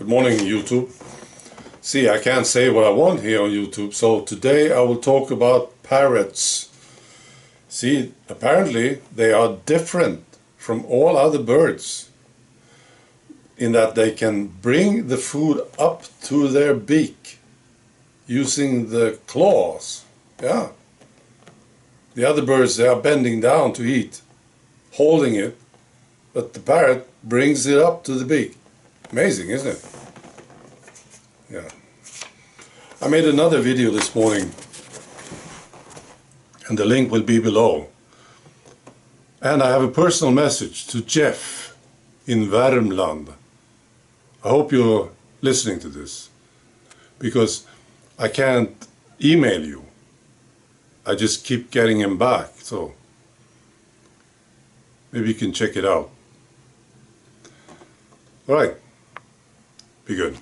Good morning, YouTube. See, I can't say what I want here on YouTube, so today I will talk about parrots. See, apparently they are different from all other birds in that they can bring the food up to their beak using the claws. Yeah. The other birds, they are bending down to eat, holding it, but the parrot brings it up to the beak. Amazing, isn't it? Yeah. I made another video this morning, and the link will be below. And I have a personal message to Jeff in Värmland. I hope you're listening to this, because I can't email you. I just keep getting him back, so maybe you can check it out. All right, be good.